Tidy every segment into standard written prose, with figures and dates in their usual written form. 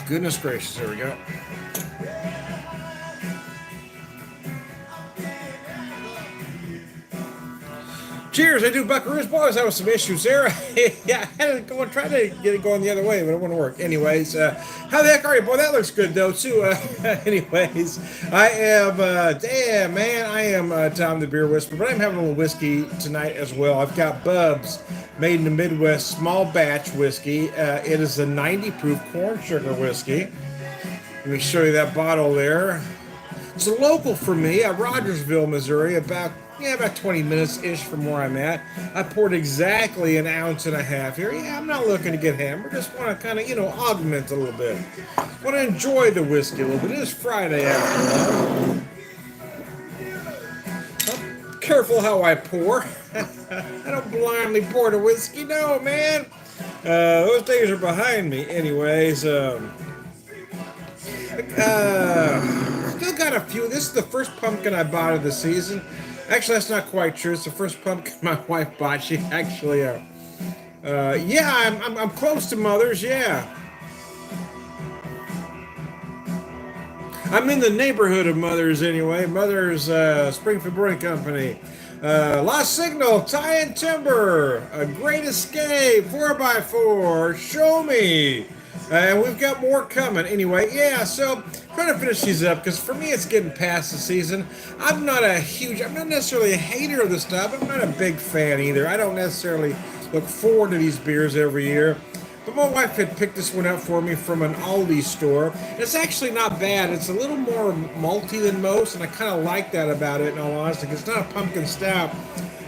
Goodness gracious, there we go. Cheers, I do Buckaroos. Boys, I was some issues there. Yeah, I had to go try to get it going the other way, but it wouldn't work. Anyways, how the heck are you? Boy, that looks good, though, too. Anyways, I am, damn, man, I am Tom the Beer Whisperer, but I'm having a little whiskey tonight as well. I've got Bubs, made in the Midwest, small batch whiskey. It is a 90 proof corn sugar whiskey. Let me show you that bottle there. It's a local for me, Rogersville, Missouri, about 20 minutes-ish from where I'm at. I poured exactly an ounce and a half here. Yeah, I'm not looking to get hammered. Just want to kind of, augment a little bit. Want to enjoy the whiskey a little bit. It is Friday after all. Careful how I pour. I don't blindly pour the whiskey. No, man. Those days are behind me. Anyways, still got a few. This is the first pumpkin I bought of the season. Actually, that's not quite true. It's the first pumpkin my wife bought. She actually, I'm close to Mother's. Yeah, I'm in the neighborhood of Mother's anyway. Mother's Springfield Brewing Company. Lost Signal, Tie and Timber, A Great Escape, 4x4, Show Me. And we've got more coming. Anyway, so trying to finish these up because for me it's getting past the season. I'm not necessarily a hater of the stuff. I'm not a big fan either. I don't necessarily look forward to these beers every year. But my wife had picked this one up for me from an Aldi store. It's actually not bad. It's a little more malty than most, and I kind of like that about it, in all honesty, because it's not a pumpkin stout.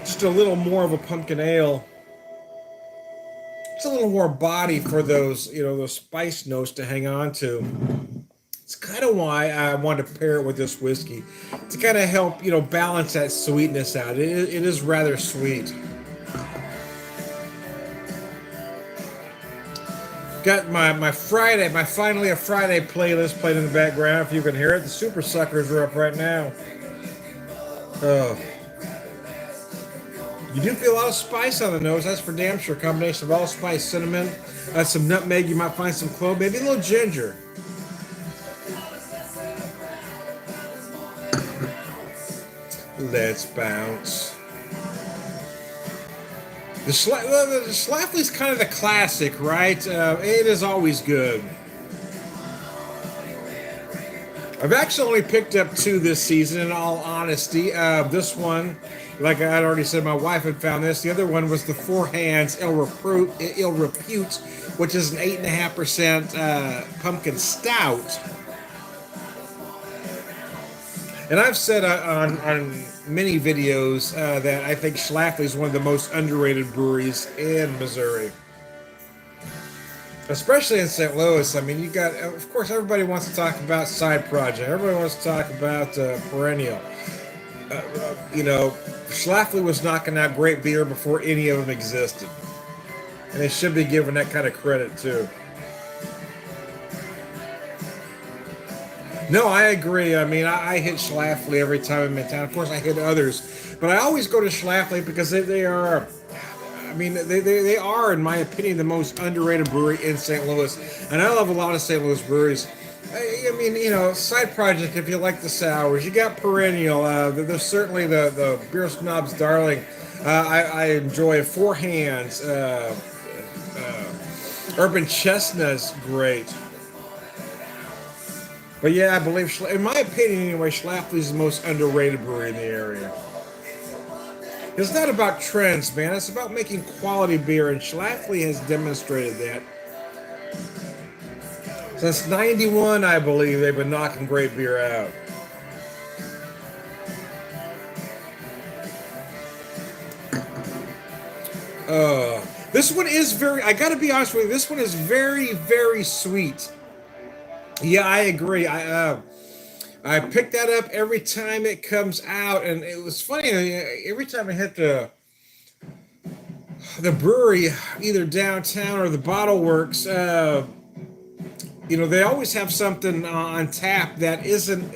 It's just a little more of a pumpkin ale. It's a little more body for those, those spice notes to hang on to. It's kind of why I wanted to pair it with this whiskey, to kind of help, balance that sweetness out. It is rather sweet. Got my Finally a Friday playlist played in the background. If you can hear it, the Super Suckers are up right now. Oh. You do feel a lot of spice on the nose. That's for damn sure. Combination of allspice, cinnamon, some nutmeg. You might find some clove, maybe a little ginger. Let's bounce. The Schlafly's kind of the classic, right? It is always good. I've actually only picked up 2 this season, in all honesty. This one, like I had already said, my wife had found this. The other one was the Four Hands Il Repute, which is an 8.5% pumpkin stout. And I've said on many videos that I think Schlafly is one of the most underrated breweries in Missouri. Especially in St. Louis. I mean, you got, of course, everybody wants to talk about Side Project. Everybody wants to talk about Perennial. Schlafly was knocking out great beer before any of them existed. And they should be given that kind of credit, too. No, I agree. I mean, I hit Schlafly every time I'm in town. Of course, I hit others. But I always go to Schlafly because they are... they are, in my opinion, the most underrated brewery in St. Louis. And I love a lot of St. Louis breweries. Side Project, if you like the sours. You got Perennial. There's certainly the Beer Snob's darling. I enjoy Four Hands. Urban Chestnut's great. But yeah, I believe, in my opinion anyway, Schlafly's the most underrated brewery in the area. It's not about trends, man. It's about making quality beer, and Schlafly has demonstrated that. Since '91, I believe, they've been knocking great beer out. This one is I gotta be honest with you, this one is very, very sweet. Yeah, I agree. I pick that up every time it comes out, and it was funny. Every time I hit the brewery, either downtown or the Bottle Works, they always have something on tap that isn't,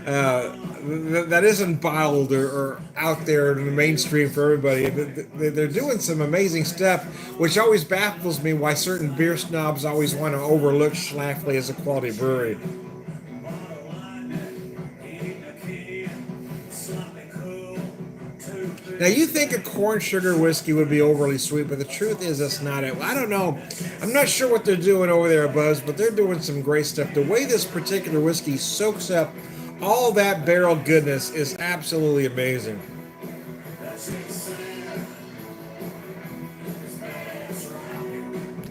that isn't bottled or out there in the mainstream for everybody. They're doing some amazing stuff, which always baffles me why certain beer snobs always want to overlook Schlafly as a quality brewery. Now you think a corn sugar whiskey would be overly sweet, but the truth is that's not it. I don't know. I'm not sure what they're doing over there at Buzz, but they're doing some great stuff. The way this particular whiskey soaks up all that barrel goodness is absolutely amazing.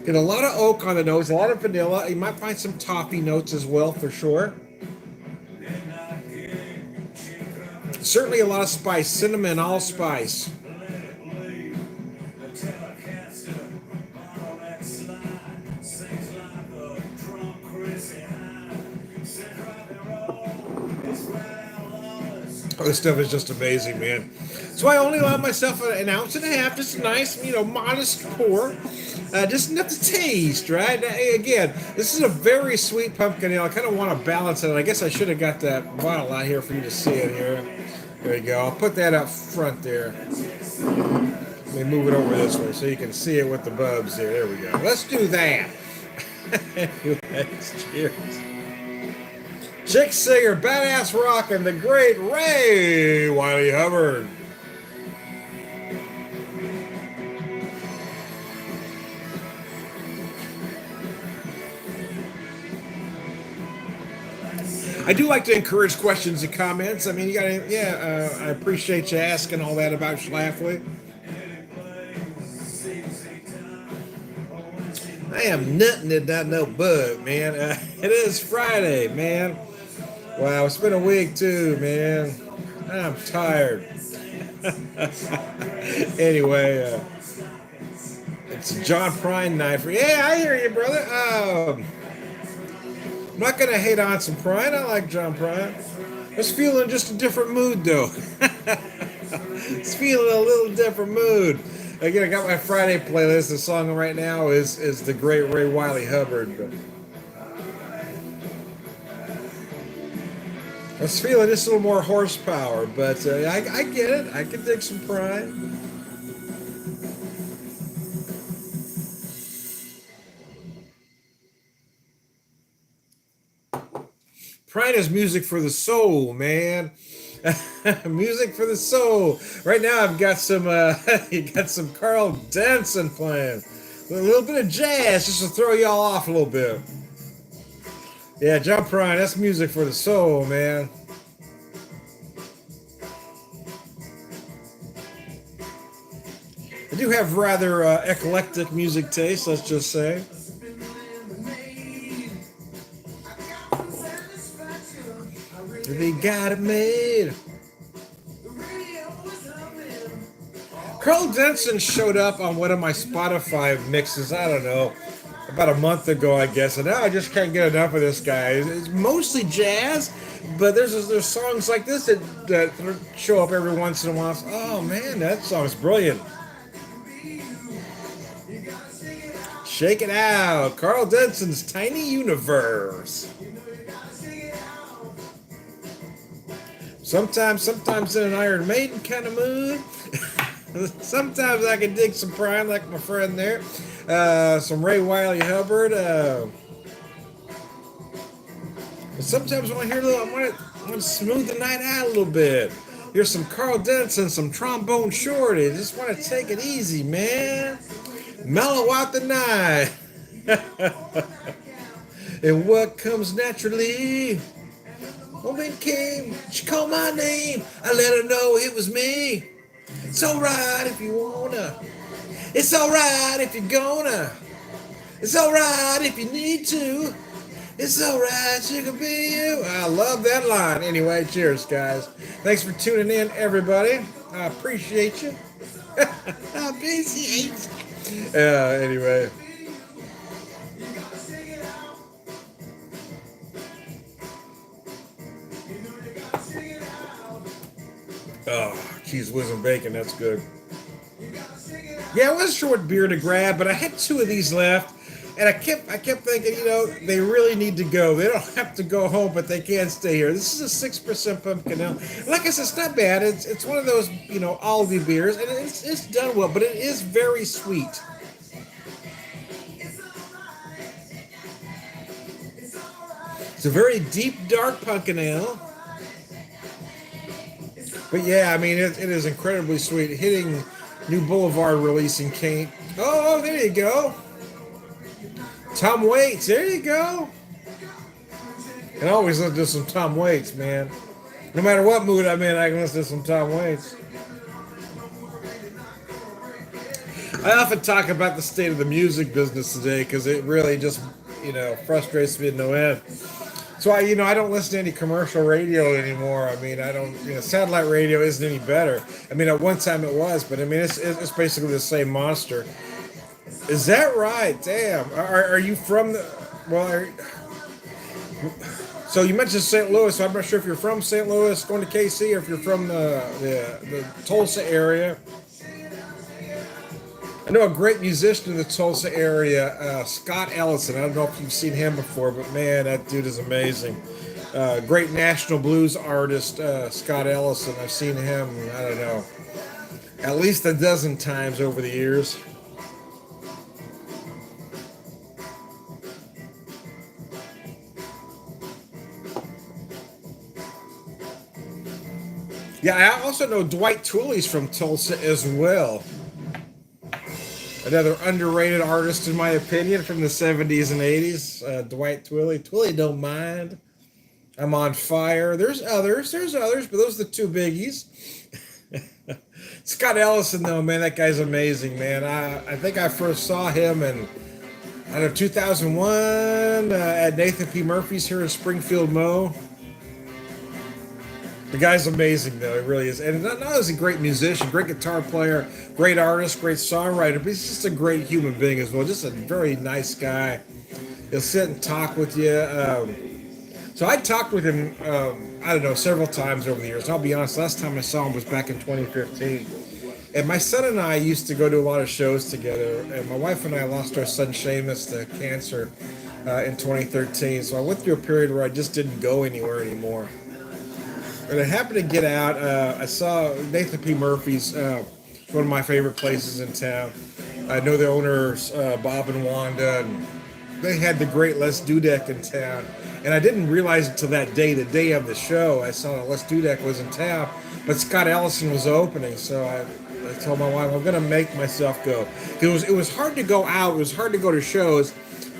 Get a lot of oak on the nose, a lot of vanilla. You might find some toffee notes as well, for sure. Certainly a lot of spice, cinnamon, allspice. Oh, this stuff is just amazing, man. So I only allow myself an ounce and a half, just a nice, modest pour. Just enough to taste, right? Again, this is a very sweet pumpkin ale. I kind of want to balance it. I guess I should have got that bottle out here for you to see it here. There you go. I'll put that up front there. Let me move it over this way so you can see it with the bulbs there. There we go. Let's do that. Cheers. Chick singer, badass rockin', the great Ray Wiley Hubbard. I do like to encourage questions and comments. I mean, you gotta, I appreciate you asking all that about Schlafly. I am nutting it, not no bug, man. It is Friday, man. Wow, it's been a week too, man. I'm tired. Anyway, it's John Prine night for. Yeah, I hear you, brother. I'm not gonna hate on some Prine. I like John Prine. I was feeling just a different mood though. It's feeling a little different mood. Again, I got my Friday playlist. The song right now is the great Ray Wiley Hubbard. But I was feeling just a little more horsepower, but I get it. I can dig some Prine. Pride is music for the soul, man. Music for the soul. Right now, I've got some. You got some Carl Denson playing. A little bit of jazz just to throw y'all off a little bit. Yeah, John Prine. That's music for the soul, man. I do have rather eclectic music taste. Let's just say. They got it made. Carl Denson showed up on one of my Spotify mixes, I don't know, about a month ago, I guess, and now I just can't get enough of this guy. It's mostly jazz, but there's songs like this that show up every once in a while. Oh man, that song's brilliant. Shake it out. Carl Denson's Tiny Universe. Sometimes in an Iron Maiden kind of mood. Sometimes I can dig some Prime, like my friend there. Some Ray Wiley Hubbard. But sometimes when I hear a little, I want to smooth the night out a little bit. Here's some Carl Denson, some Trombone Shorty. Just want to take it easy, man. Mellow out the night. And what comes naturally. Woman came, she called my name. I let her know it was me. It's alright if you wanna. It's alright if you're gonna. It's alright if you need to. It's alright, she can be you. I love that line. Anyway, cheers, guys. Thanks for tuning in, everybody. I appreciate you. I appreciate you. Anyway. Oh, cheese whiz and bacon, that's good. Yeah, I wasn't sure what beer to grab, but I had two of these left. And I kept thinking, they really need to go. They don't have to go home, but they can stay here. This is a 6% pumpkin ale. Like I said, it's not bad. It's one of those, Aldi beers, and it's done well, but it is very sweet. It's a very deep, dark pumpkin ale. But yeah, I mean, it is incredibly sweet. Hitting New Boulevard releasing Kane. Oh, there you go. Tom Waits, there you go. And I always listen to some Tom Waits, man. No matter what mood I'm in, I can listen to some Tom Waits. I often talk about the state of the music business today because it really just, frustrates me to no end. So I don't listen to any commercial radio anymore. I mean, I don't, satellite radio isn't any better. I mean, at one time it was, but I mean, it's basically the same monster. Is that right? Damn. Are you from the? Well, so you mentioned St. Louis. So I'm not sure if you're from St. Louis, going to KC, or if you're from the Tulsa area. I know a great musician in the Tulsa area, Scott Ellison. I don't know if you've seen him before, but man, that dude is amazing. Great national blues artist, Scott Ellison. I've seen him, I don't know, at least a dozen times over the years. Yeah, I also know Dwight Twilley's from Tulsa as well. Another underrated artist, in my opinion, from the 70s and 80s. Dwight Twilley. Twilley don't mind. I'm on fire. There's others, but those are the two biggies. Scott Ellison, though, man, that guy's amazing, man. I think I first saw him in, 2001 at Nathan P. Murphy's here in Springfield, Mo. The guy's amazing, though. He really is. And not only is he a great musician, great guitar player, great artist, great songwriter, but he's just a great human being as well. Just a very nice guy. He'll sit and talk with you. So I talked with him, several times over the years. I'll be honest, last time I saw him was back in 2015. And my son and I used to go to a lot of shows together. And my wife and I lost our son Seamus to cancer in 2013. So I went through a period where I just didn't go anywhere anymore. And I happened to get out. I saw Nathan P. Murphy's, one of my favorite places in town. I know the owners, Bob and Wanda, and they had the great Les Dudek in town. And I didn't realize it until that day, the day of the show, I saw that Les Dudek was in town, but Scott Ellison was opening. So I told my wife, I'm going to make myself go. It was hard to go out. It was hard to go to shows.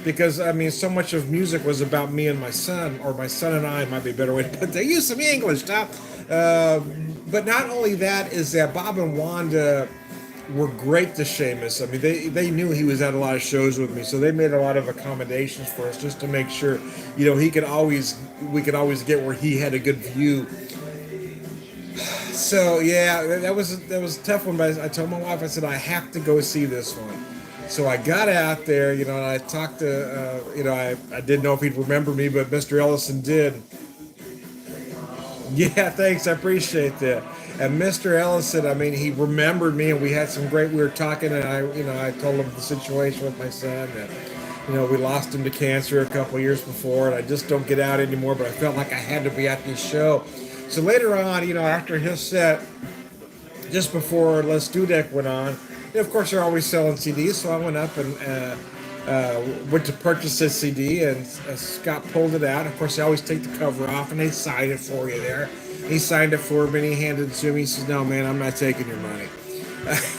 Because, I mean, so much of music was about me and my son, or my son and I, might be a better way to put that. Use some English, Tom. But not only that, is that Bob and Wanda were great to Seamus. I mean, they knew he was at a lot of shows with me, so they made a lot of accommodations for us just to make sure, we could always get where he had a good view. So, yeah, that was a tough one, but I told my wife, I said, I have to go see this one. So I got out there, and I talked to, I didn't know if he'd remember me, but Mr. Ellison did. Yeah, thanks, I appreciate that. And Mr. Ellison, I mean, he remembered me, and we were talking, and I told him the situation with my son, that, we lost him to cancer a couple of years before, and I just don't get out anymore, but I felt like I had to be at this show. So later on, after his set, just before Les Dudek went on, of course, they're always selling CDs, so I went up and went to purchase this CD, and Scott pulled it out. Of course, they always take the cover off, and they sign it for you there. He signed it for me, and he handed it to me. He says, no, man, I'm not taking your money.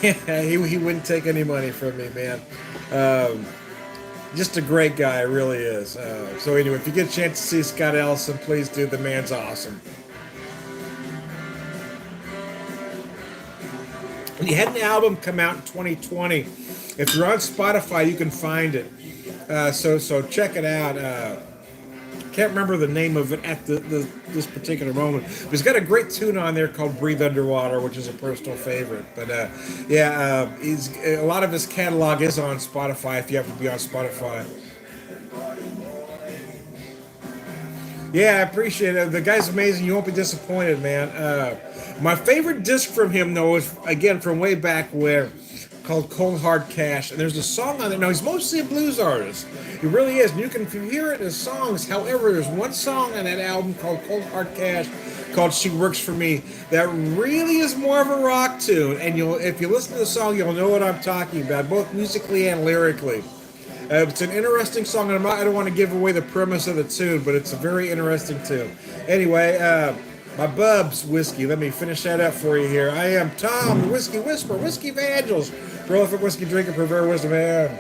he wouldn't take any money from me, man. Just a great guy, really is. So anyway, if you get a chance to see Scott Ellison, please do. The man's awesome. And he had an album come out in 2020. If you're on Spotify, you can find it. So check it out. Can't remember the name of it at this particular moment. But he's got a great tune on there called "Breathe Underwater," which is a personal favorite. But he's a lot of his catalog is on Spotify. If you have to be on Spotify. Yeah, I appreciate it. The guy's amazing. You won't be disappointed, man. My favorite disc from him, though, is, again, from way back where called Cold Hard Cash, and there's a song on it. Now, he's mostly a blues artist. He really is. And you can hear it in his songs. However, there's one song on that album called Cold Hard Cash called She Works For Me that really is more of a rock tune. And if you listen to the song, you'll know what I'm talking about, both musically and lyrically. It's an interesting song, and I don't want to give away the premise of the tune, but it's a very interesting tune. Anyway, my Bub's whiskey. Let me finish that up for you here. I am Tom, the Whiskey Whisperer, Whiskey Evangelist, prolific whiskey drinker, Purveyor of Wisdom, man.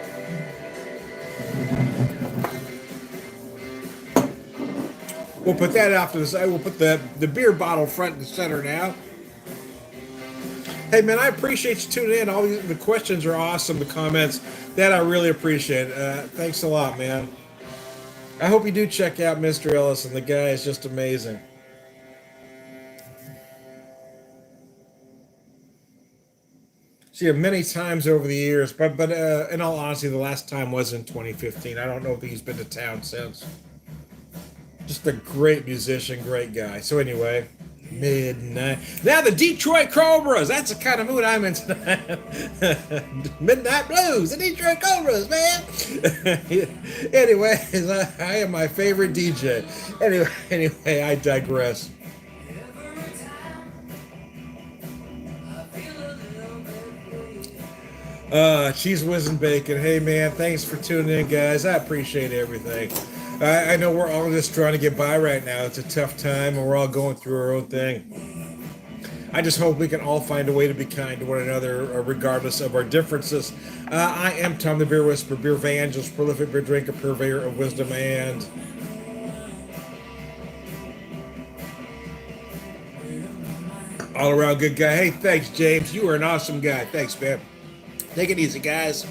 We'll put that off to the side. We'll put the beer bottle front and center now. Hey, man, I appreciate you tuning in. All the questions are awesome, the comments. That I really appreciate. Thanks a lot, man. I hope you do check out Mr. Ellison. The guy is just amazing. See him many times over the years, but in all honesty, the last time was in 2015. I don't know if he's been to town since. Just a great musician, great guy. So anyway, midnight. Now the Detroit Cobras. That's the kind of mood I'm in tonight. Midnight Blues, the Detroit Cobras, man. Anyways, I am my favorite DJ. Anyway, I digress. Cheese whiz and bacon. Hey man, thanks for tuning in, guys. I appreciate everything. I know we're all just trying to get by right now. It's a tough time, and we're all going through our own thing. I just hope we can all find a way to be kind to one another, regardless of our differences. I am Tom the Beer Whisperer, BeerVangelist, prolific beer drinker, Purveyor of Wisdom, and all around good guy. Hey, thanks, James. You are an awesome guy. Thanks, man. Take it easy, guys.